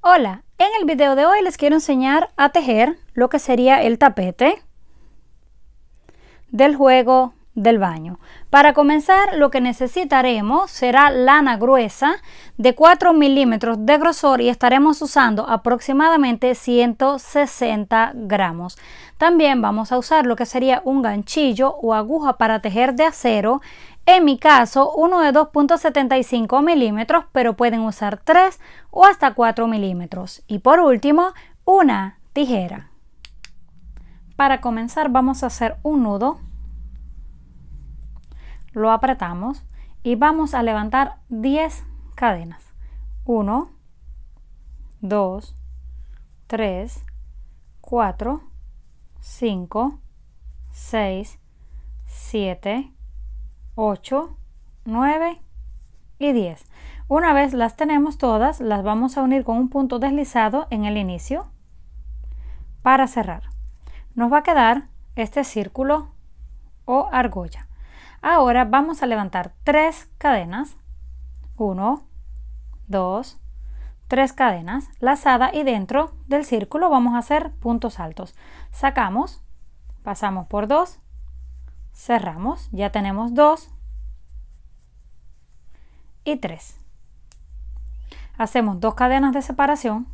Hola, en el video de hoy les quiero enseñar a tejer lo que sería el tapete del juego del baño. Para comenzar, lo que necesitaremos será lana gruesa de 4 milímetros de grosor y estaremos usando aproximadamente 160 gramos. También vamos a usar lo que sería un ganchillo o aguja para tejer de acero. En mi caso, uno de 2.75 milímetros, pero pueden usar 3 o hasta 4 milímetros. Y por último, una tijera. Para comenzar vamos a hacer un nudo. Lo apretamos y vamos a levantar 10 cadenas. 1, 2, 3, 4, 5, 6, 7, 8, 9 y 10. Una vez las tenemos todas, las vamos a unir con un punto deslizado en el inicio para cerrar. Nos va a quedar este círculo o argolla. Ahora vamos a levantar 3 cadenas, 1, 2, 3 cadenas, lazada, y dentro del círculo vamos a hacer puntos altos. Sacamos, pasamos por 2, cerramos, ya tenemos 2 y 3. Hacemos 2 cadenas de separación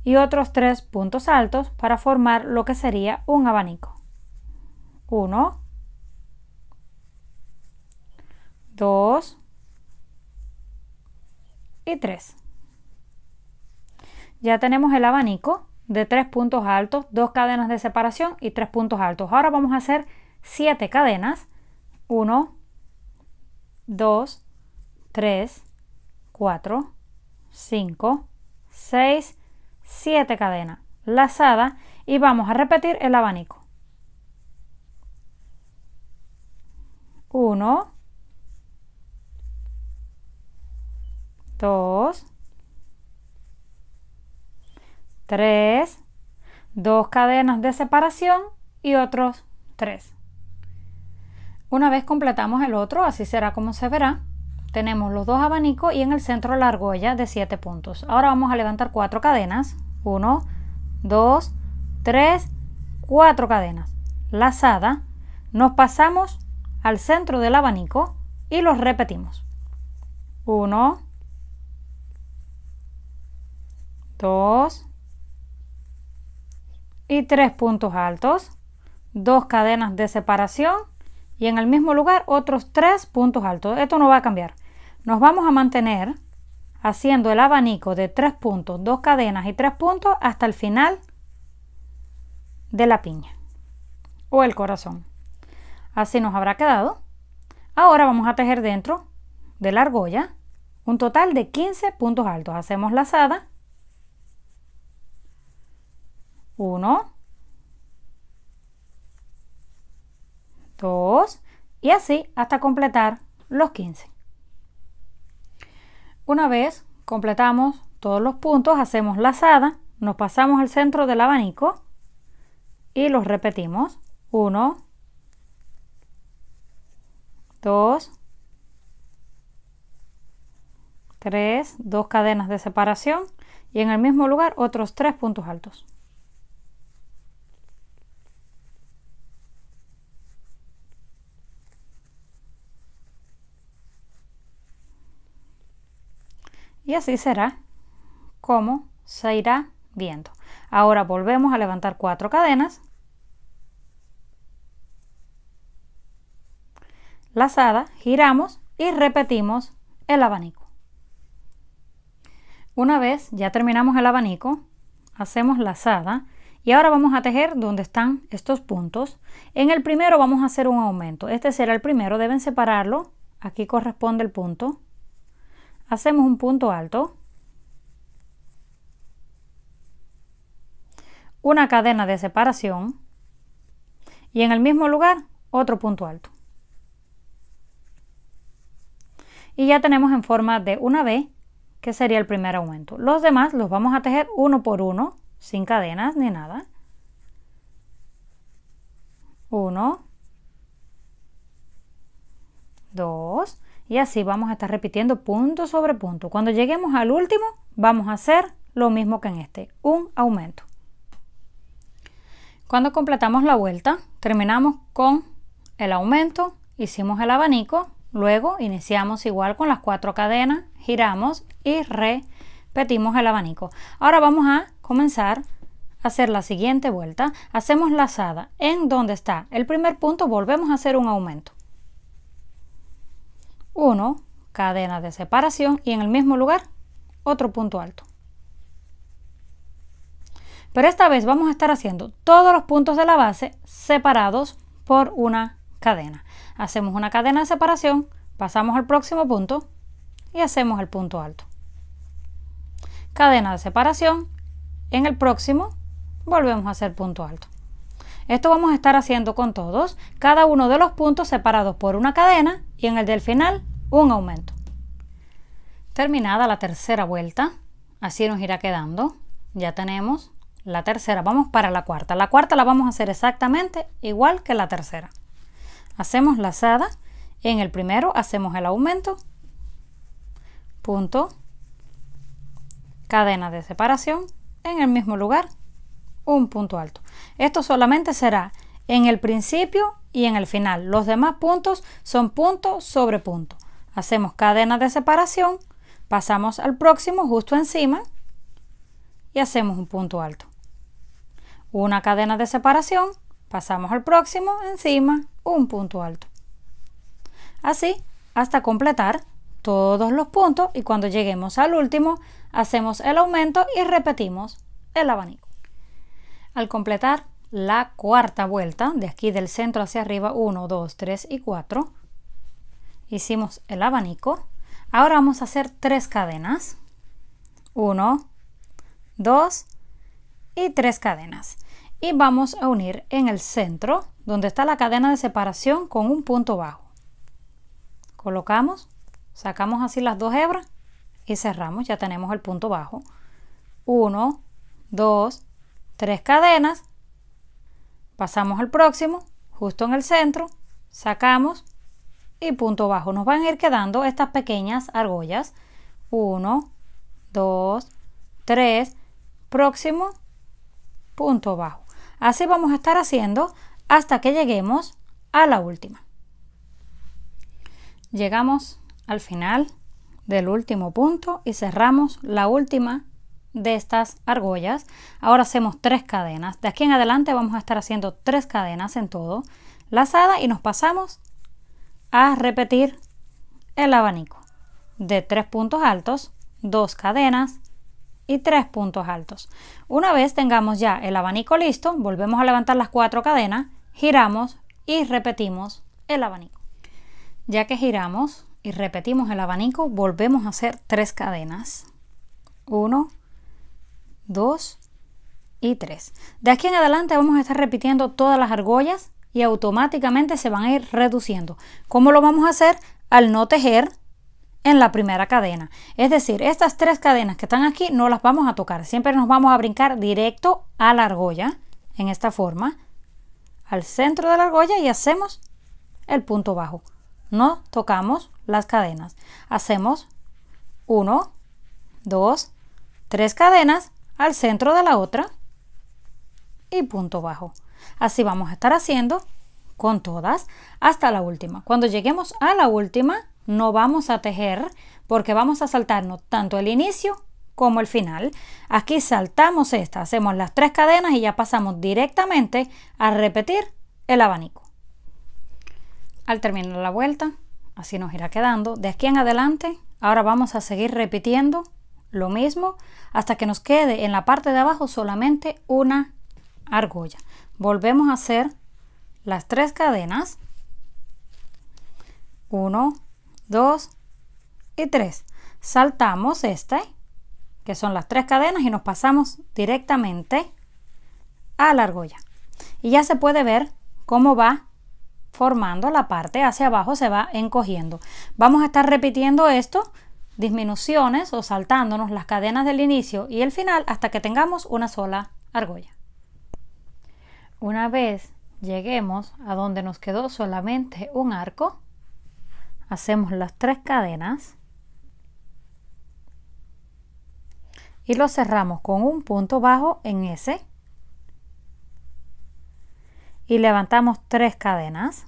y otros 3 puntos altos para formar lo que sería un abanico. 1, 2 y 3. Ya tenemos el abanico de 3 puntos altos, 2 cadenas de separación y 3 puntos altos. Ahora vamos a hacer 7 cadenas. 1, 2, 3, 4, 5, 6, 7 cadenas lazadas y vamos a repetir el abanico. 1, 2, 3, 2 cadenas de separación y otros 3. Una vez completamos el otro, así será como se verá. Tenemos los 2 abanicos y en el centro la argolla de 7 puntos. Ahora vamos a levantar 4 cadenas. 1, 2, 3, 4 cadenas. Lazada, nos pasamos al centro del abanico y los repetimos. 1, 2 y 3 puntos altos, 2 cadenas de separación y en el mismo lugar otros 3 puntos altos. Esto no va a cambiar. Nos vamos a mantener haciendo el abanico de 3 puntos, 2 cadenas y 3 puntos hasta el final de la piña o el corazón. Así nos habrá quedado. Ahora vamos a tejer dentro de la argolla un total de 15 puntos altos. Hacemos lazada. 1, 2 y así hasta completar los 15. Una vez completamos todos los puntos, hacemos lazada, nos pasamos al centro del abanico y los repetimos. 1, 2, 3, 2 cadenas de separación y en el mismo lugar otros 3 puntos altos. Y así será como se irá viendo. Ahora volvemos a levantar 4 cadenas, lazada, giramos y repetimos el abanico. Una vez ya terminamos el abanico, hacemos lazada y ahora vamos a tejer donde están estos puntos. En el primero vamos a hacer un aumento. Este será el primero, deben separarlo. Aquí corresponde el punto. Hacemos un punto alto, una cadena de separación y en el mismo lugar otro punto alto. Y ya tenemos en forma de una V, que sería el primer aumento. Los demás los vamos a tejer uno por uno, sin cadenas ni nada. 1, 2 y así vamos a estar repitiendo punto sobre punto. Cuando lleguemos al último vamos a hacer lo mismo que en este, un aumento. Cuando completamos la vuelta, terminamos con el aumento, hicimos el abanico, luego iniciamos igual con las 4 cadenas, giramos y repetimos el abanico. Ahora vamos a comenzar a hacer la siguiente vuelta. Hacemos lazada en donde está el primer punto, volvemos a hacer un aumento. 1, cadena de separación y en el mismo lugar otro punto alto. Pero esta vez vamos a estar haciendo todos los puntos de la base separados por una cadena. Hacemos una cadena de separación, pasamos al próximo punto y hacemos el punto alto. Cadena de separación, en el próximo volvemos a hacer punto alto. Esto vamos a estar haciendo con todos, cada uno de los puntos separados por una cadena y en el del final un aumento. Terminada la tercera vuelta, así nos irá quedando. Ya tenemos la tercera, vamos para la cuarta. La cuarta la vamos a hacer exactamente igual que la tercera. Hacemos lazada, en el primero hacemos el aumento, punto, cadena de separación, en el mismo lugar un punto alto. Esto solamente será en el principio y en el final. Los demás puntos son punto sobre punto. Hacemos cadena de separación, pasamos al próximo justo encima y hacemos un punto alto. Una cadena de separación, pasamos al próximo, encima, un punto alto. Así hasta completar todos los puntos y cuando lleguemos al último, hacemos el aumento y repetimos el abanico. Al completar la cuarta vuelta, de aquí del centro hacia arriba, 1, 2, 3 y 4, hicimos el abanico. Ahora vamos a hacer 3 cadenas. 1, 2 y 3 cadenas. Y vamos a unir en el centro, donde está la cadena de separación, con un punto bajo. Colocamos, sacamos así las 2 hebras y cerramos. Ya tenemos el punto bajo. 1, 2, 3 cadenas. Pasamos al próximo, justo en el centro, sacamos y punto bajo. Nos van a ir quedando estas pequeñas argollas. 1, 2, 3, próximo, punto bajo. Así vamos a estar haciendo hasta que lleguemos a la última. Llegamos al final del último punto y cerramos la última de estas argollas. Ahora hacemos 3 cadenas. De aquí en adelante vamos a estar haciendo 3 cadenas en todo, lazada, y nos pasamos a repetir el abanico de 3 puntos altos, 2 cadenas y 3 puntos altos. Una vez tengamos ya el abanico listo, volvemos a levantar las 4 cadenas, giramos y repetimos el abanico. Ya que giramos y repetimos el abanico, volvemos a hacer 3 cadenas. 1, 2 y 3. De aquí en adelante vamos a estar repitiendo todas las argollas y automáticamente se van a ir reduciendo. ¿Cómo lo vamos a hacer? Al no tejer en la primera cadena. Es decir, estas 3 cadenas que están aquí no las vamos a tocar. Siempre nos vamos a brincar directo a la argolla, en esta forma, al centro de la argolla, y hacemos el punto bajo. No tocamos las cadenas. Hacemos 1, 2, 3 cadenas al centro de la otra y punto bajo. Así vamos a estar haciendo con todas hasta la última. Cuando lleguemos a la última, no vamos a tejer porque vamos a saltarnos tanto el inicio como el final. Aquí saltamos esta, hacemos las 3 cadenas y ya pasamos directamente a repetir el abanico. Al terminar la vuelta, así nos irá quedando. De aquí en adelante, ahora vamos a seguir repitiendo lo mismo hasta que nos quede en la parte de abajo solamente una argolla. Volvemos a hacer las 3 cadenas. 1, 2 y 3. Saltamos este, que son las 3 cadenas, y nos pasamos directamente a la argolla. Y ya se puede ver cómo va formando la parte hacia abajo, se va encogiendo. Vamos a estar repitiendo esto, disminuciones o saltándonos las cadenas del inicio y el final hasta que tengamos una sola argolla. Una vez lleguemos a donde nos quedó solamente un arco, hacemos las 3 cadenas y lo cerramos con un punto bajo en ese y levantamos 3 cadenas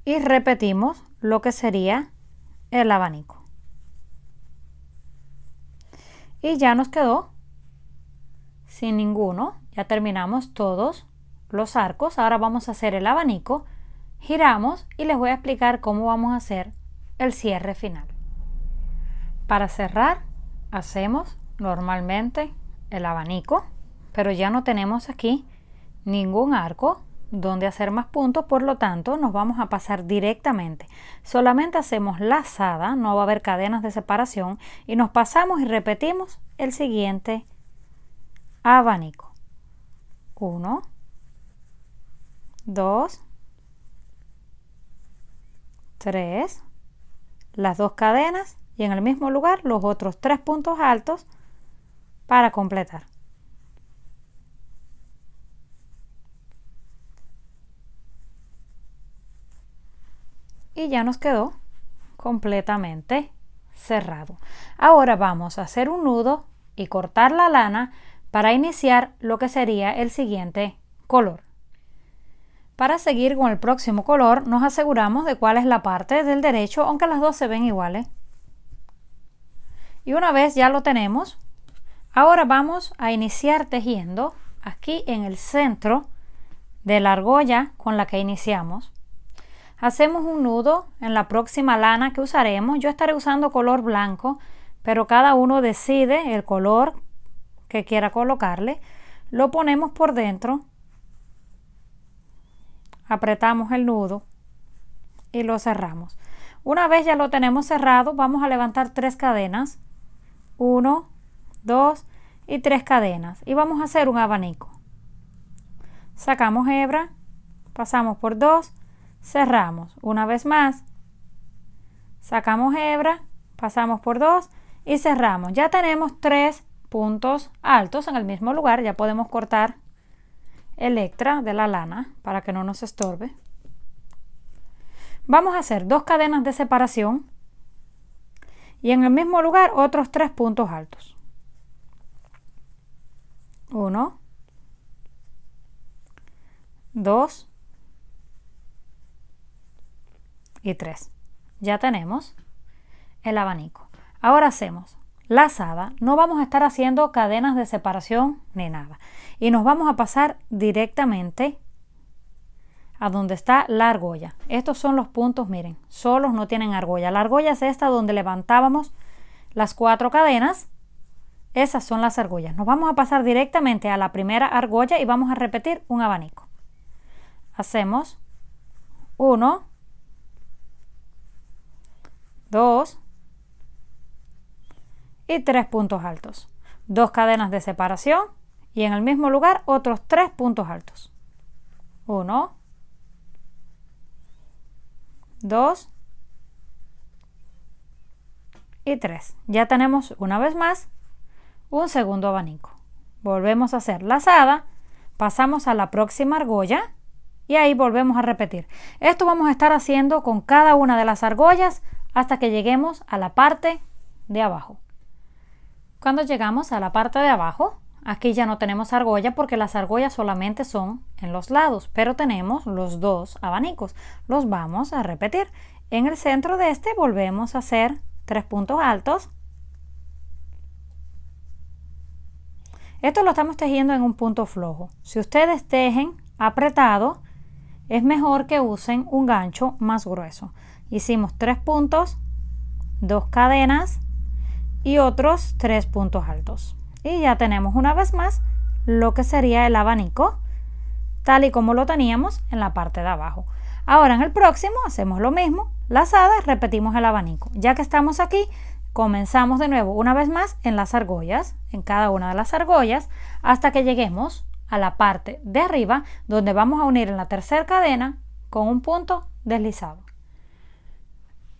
y repetimos lo que sería el abanico. Y ya nos quedó sin ninguno, ya terminamos todos los arcos. Ahora vamos a hacer el abanico, giramos y les voy a explicar cómo vamos a hacer el cierre final. Para cerrar hacemos normalmente el abanico, pero ya no tenemos aquí ningún arco donde hacer más puntos, por lo tanto nos vamos a pasar directamente. Solamente hacemos lazada, no va a haber cadenas de separación y nos pasamos y repetimos el siguiente abanico. 1, 2, 3, las 2 cadenas y en el mismo lugar los otros 3 puntos altos para completar. Y ya nos quedó completamente cerrado. Ahora vamos a hacer un nudo y cortar la lana para iniciar lo que sería el siguiente color. Para seguir con el próximo color nos aseguramos de cuál es la parte del derecho, aunque las dos se ven iguales. Y una vez ya lo tenemos, ahora vamos a iniciar tejiendo aquí en el centro de la argolla con la que iniciamos. Hacemos un nudo en la próxima lana que usaremos. Yo estaré usando color blanco, pero cada uno decide el color que quiera colocarle. Lo ponemos por dentro, apretamos el nudo y lo cerramos. Una vez ya lo tenemos cerrado, vamos a levantar 3 cadenas, 1, 2 y 3 cadenas y vamos a hacer un abanico. Sacamos hebra, pasamos por 2, cerramos una vez más, sacamos hebra, pasamos por 2 y cerramos. Ya tenemos 3 puntos altos en el mismo lugar. Ya podemos cortar el extra de la lana para que no nos estorbe. Vamos a hacer 2 cadenas de separación y en el mismo lugar otros 3 puntos altos. 1, 2 y 3. Ya tenemos el abanico. Ahora hacemos lazada, no vamos a estar haciendo cadenas de separación ni nada y nos vamos a pasar directamente a donde está la argolla. Estos son los puntos, miren, solos, no tienen argolla. La argolla es esta donde levantábamos las 4 cadenas. Esas son las argollas. Nos vamos a pasar directamente a la primera argolla y vamos a repetir un abanico. Hacemos 1, 2 y 3 puntos altos, 2 cadenas de separación y en el mismo lugar otros 3 puntos altos. 1, 2 y 3. Ya tenemos una vez más un segundo abanico. Volvemos a hacer lazada, pasamos a la próxima argolla y ahí volvemos a repetir. Esto vamos a estar haciendo con cada una de las argollas hasta que lleguemos a la parte de abajo. Cuando llegamos a la parte de abajo, aquí ya no tenemos argolla porque las argollas solamente son en los lados, pero tenemos los 2 abanicos. Los vamos a repetir. En el centro de este volvemos a hacer 3 puntos altos. Esto lo estamos tejiendo en un punto flojo. Si ustedes tejen apretado, es mejor que usen un gancho más grueso. Hicimos 3 puntos, 2 cadenas y otros 3 puntos altos. Y ya tenemos una vez más lo que sería el abanico, tal y como lo teníamos en la parte de abajo. Ahora en el próximo hacemos lo mismo, lazada, y repetimos el abanico. Ya que estamos aquí, comenzamos de nuevo una vez más en las argollas, en cada una de las argollas, hasta que lleguemos a la parte de arriba, donde vamos a unir en la tercera cadena con un punto deslizado.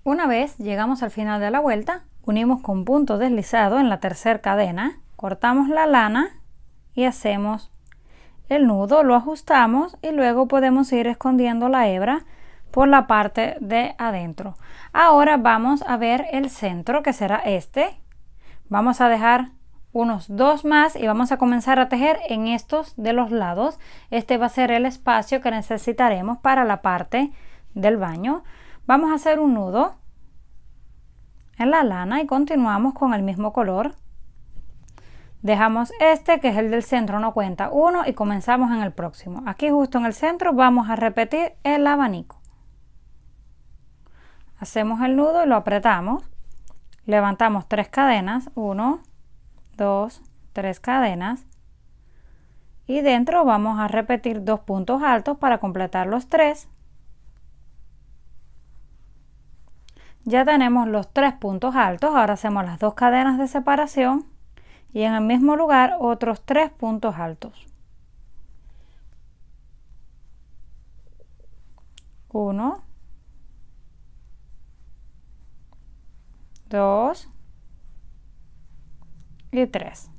Una vez llegamos al final de la vuelta, unimos con punto deslizado en la tercera cadena, cortamos la lana y hacemos el nudo, lo ajustamos y luego podemos ir escondiendo la hebra por la parte de adentro. Ahora vamos a ver el centro, que será este. Vamos a dejar unos 2 más y vamos a comenzar a tejer en estos de los lados. Este va a ser el espacio que necesitaremos para la parte del baño. Vamos a hacer un nudo en la lana y continuamos con el mismo color. Dejamos este, que es el del centro, no cuenta, 1, y comenzamos en el próximo. Aquí justo en el centro vamos a repetir el abanico. Hacemos el nudo y lo apretamos. Levantamos 3 cadenas, 1, 2, 3 cadenas, y dentro vamos a repetir 2 puntos altos para completar los 3. Ya tenemos los 3 puntos altos. Ahora hacemos las 2 cadenas de separación y en el mismo lugar otros 3 puntos altos. 1, 2 y 3.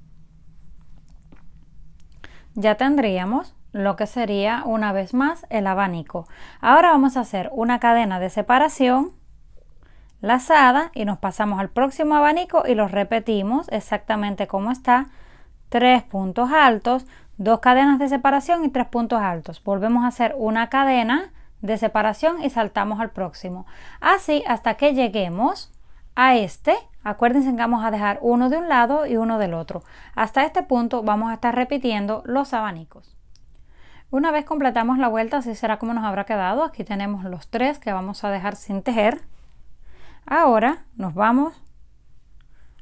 Ya tendríamos lo que sería una vez más el abanico. Ahora vamos a hacer una cadena de separación lazada y nos pasamos al próximo abanico y los repetimos exactamente como está. 3 puntos altos, 2 cadenas de separación y 3 puntos altos. Volvemos a hacer una cadena de separación y saltamos al próximo. Así hasta que lleguemos a este. Acuérdense que vamos a dejar uno de un lado y uno del otro. Hasta este punto vamos a estar repitiendo los abanicos. Una vez completamos la vuelta, así será como nos habrá quedado. Aquí tenemos los 3 que vamos a dejar sin tejer. Ahora nos vamos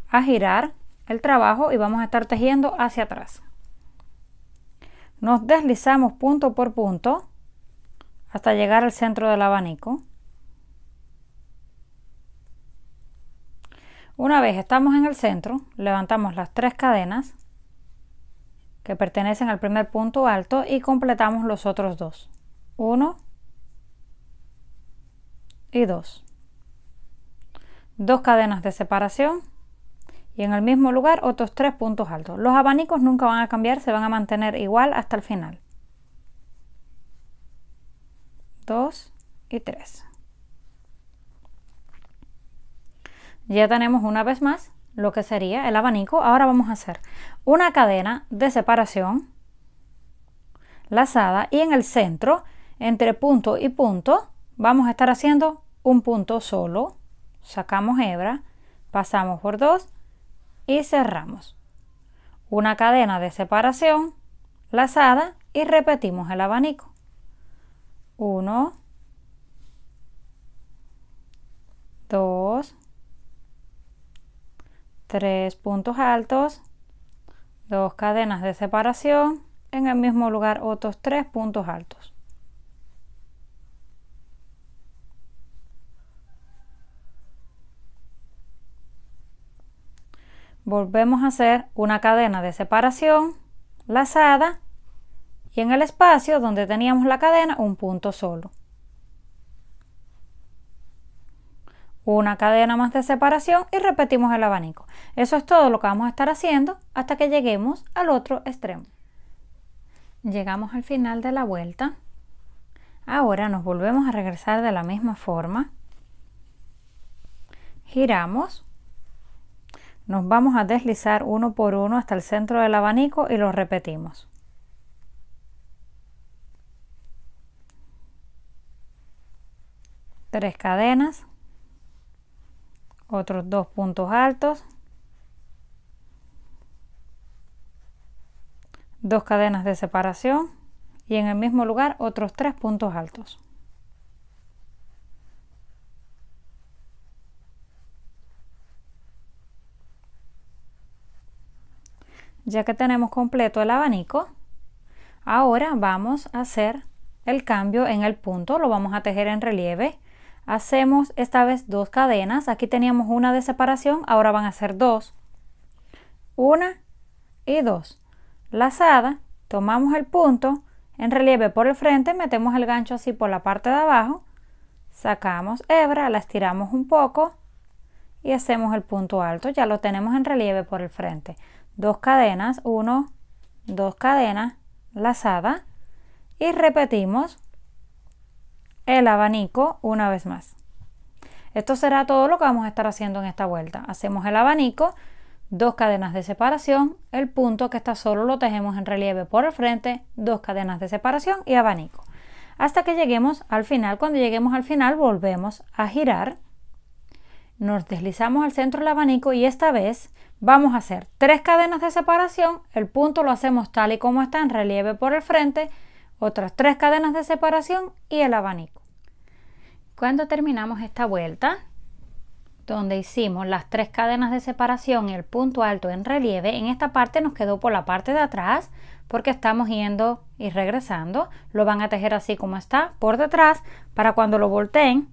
a girar el trabajo y vamos a estar tejiendo hacia atrás. Nos deslizamos punto por punto hasta llegar al centro del abanico. Una vez estamos en el centro, levantamos las 3 cadenas que pertenecen al primer punto alto y completamos los otros 2. 1 y 2. 2 cadenas de separación y en el mismo lugar otros 3 puntos altos. Los abanicos nunca van a cambiar, se van a mantener igual hasta el final. 2 y 3. Ya tenemos una vez más lo que sería el abanico. Ahora vamos a hacer una cadena de separación lazada y en el centro, entre punto y punto, vamos a estar haciendo un punto solo. Sacamos hebra, pasamos por 2 y cerramos. Una cadena de separación lazada y repetimos el abanico. 1, 2, 3 puntos altos, 2 cadenas de separación, en el mismo lugar otros 3 puntos altos. Volvemos a hacer una cadena de separación lazada y en el espacio donde teníamos la cadena un punto solo. Una cadena más de separación y repetimos el abanico. Eso es todo lo que vamos a estar haciendo hasta que lleguemos al otro extremo. Llegamos al final de la vuelta. Ahora nos volvemos a regresar de la misma forma. Giramos. Nos vamos a deslizar uno por uno hasta el centro del abanico y lo repetimos. Tres cadenas, otros 2 puntos altos, 2 cadenas de separación y en el mismo lugar otros 3 puntos altos. Ya que tenemos completo el abanico, ahora vamos a hacer el cambio en el punto, lo vamos a tejer en relieve. Hacemos esta vez 2 cadenas, aquí teníamos una de separación, ahora van a ser 2, 1 y 2. Lazada, tomamos el punto, en relieve por el frente, metemos el gancho así por la parte de abajo, sacamos hebra, la estiramos un poco y hacemos el punto alto, ya lo tenemos en relieve por el frente. 2 cadenas, 1, 2 cadenas, lazada y repetimos el abanico una vez más. Esto será todo lo que vamos a estar haciendo en esta vuelta. Hacemos el abanico, 2 cadenas de separación, el punto que está solo lo tejemos en relieve por el frente, 2 cadenas de separación y abanico. Hasta que lleguemos al final. Cuando lleguemos al final volvemos a girar, nos deslizamos al centro del abanico y esta vez vamos a hacer 3 cadenas de separación, el punto lo hacemos tal y como está en relieve por el frente, otras 3 cadenas de separación y el abanico. Cuando terminamos esta vuelta, donde hicimos las 3 cadenas de separación y el punto alto en relieve, en esta parte nos quedó por la parte de atrás porque estamos yendo y regresando. Lo van a tejer así como está por detrás para cuando lo volteen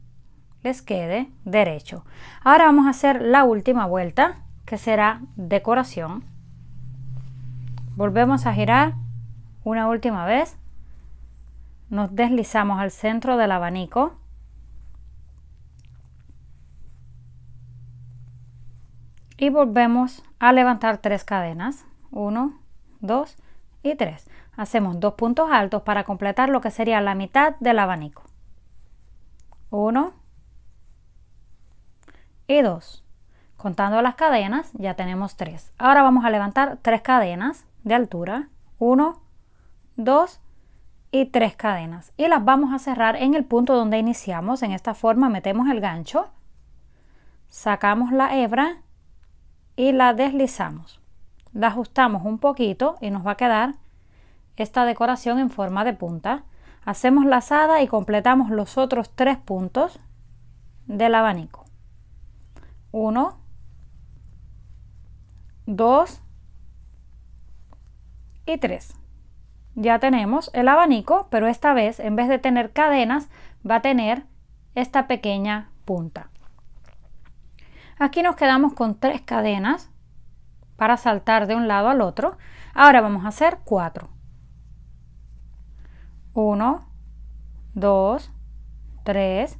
les quede derecho. Ahora vamos a hacer la última vuelta, que será decoración. Volvemos a girar una última vez, nos deslizamos al centro del abanico y volvemos a levantar 3 cadenas, 1, 2 y 3. Hacemos 2 puntos altos para completar lo que sería la mitad del abanico. 1 y 2. Contando las cadenas ya tenemos 3. Ahora vamos a levantar 3 cadenas de altura, 1, 2 y 3 cadenas, y las vamos a cerrar en el punto donde iniciamos. En esta forma metemos el gancho, sacamos la hebra y la deslizamos, la ajustamos un poquito y nos va a quedar esta decoración en forma de punta. Hacemos lazada y completamos los otros 3 puntos del abanico. 1, 2 y 3. Ya tenemos el abanico, pero esta vez en vez de tener cadenas va a tener esta pequeña punta. Aquí nos quedamos con 3 cadenas para saltar de un lado al otro. Ahora vamos a hacer 4. 1, 2, 3,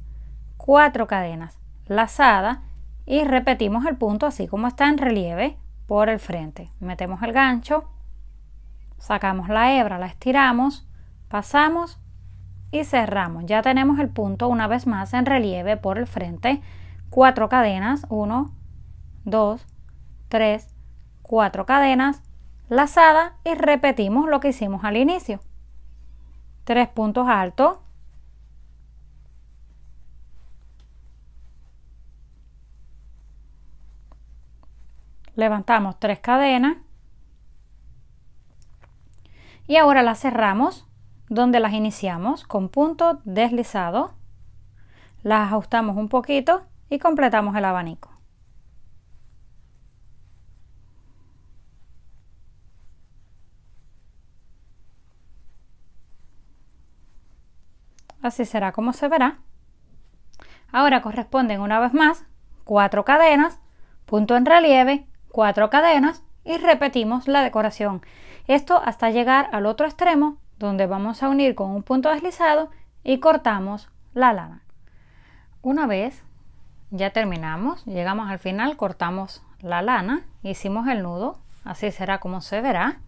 4 cadenas, lazada, y repetimos el punto así como está en relieve por el frente. Metemos el gancho, sacamos la hebra, la estiramos, pasamos y cerramos. Ya tenemos el punto una vez más en relieve por el frente. 4 cadenas, 1, 2, 3, 4 cadenas, lazada, y repetimos lo que hicimos al inicio. 3 puntos altos, levantamos 3 cadenas y ahora las cerramos donde las iniciamos con punto deslizado, las ajustamos un poquito y completamos el abanico. Así será como se verá. Ahora corresponden una vez más 4 cadenas, punto en relieve, 4 cadenas y repetimos la decoración. Esto hasta llegar al otro extremo donde vamos a unir con un punto deslizado y cortamos la lana. Una vez ya terminamos, llegamos al final, cortamos la lana, hicimos el nudo, así será como se verá.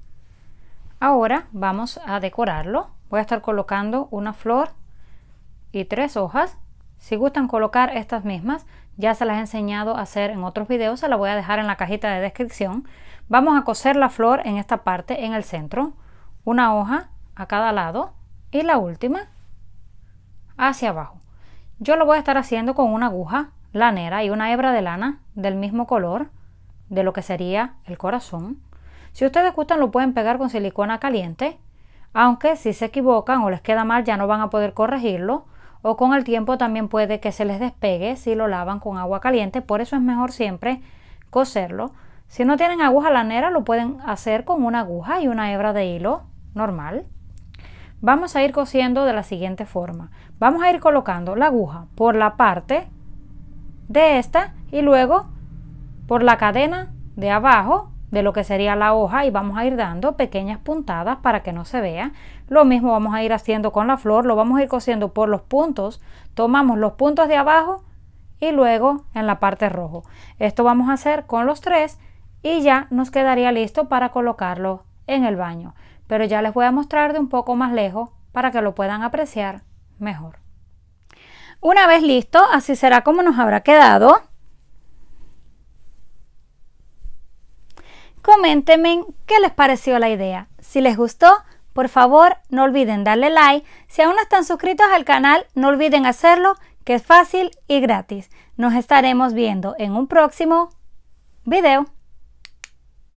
Ahora vamos a decorarlo. Voy a estar colocando una flor y 3 hojas. Si gustan colocar estas mismas, ya se las he enseñado a hacer en otros videos, se las voy a dejar en la cajita de descripción. Vamos a coser la flor en esta parte, en el centro, una hoja a cada lado y la última hacia abajo. Yo lo voy a estar haciendo con una aguja lanera y una hebra de lana del mismo color de lo que sería el corazón. Si ustedes gustan lo pueden pegar con silicona caliente, aunque si se equivocan o les queda mal ya no van a poder corregirlo, o con el tiempo también puede que se les despegue si lo lavan con agua caliente. Por eso es mejor siempre coserlo. Si no tienen aguja lanera lo pueden hacer con una aguja y una hebra de hilo normal. Vamos a ir cosiendo de la siguiente forma. Vamos a ir colocando la aguja por la parte de esta y luego por la cadena de abajo de lo que sería la hoja, y vamos a ir dando pequeñas puntadas para que no se vea. Lo mismo vamos a ir haciendo con la flor, lo vamos a ir cosiendo por los puntos. Tomamos los puntos de abajo y luego en la parte rojo. Esto vamos a hacer con los 3 y ya nos quedaría listo para colocarlo en el baño, pero ya les voy a mostrar de un poco más lejos para que lo puedan apreciar mejor. Una vez listo, así será como nos habrá quedado. coméntenme qué les pareció la idea. Si les gustó, por favor, no olviden darle like. Si aún no están suscritos al canal, no olviden hacerlo, que es fácil y gratis. Nos estaremos viendo en un próximo video.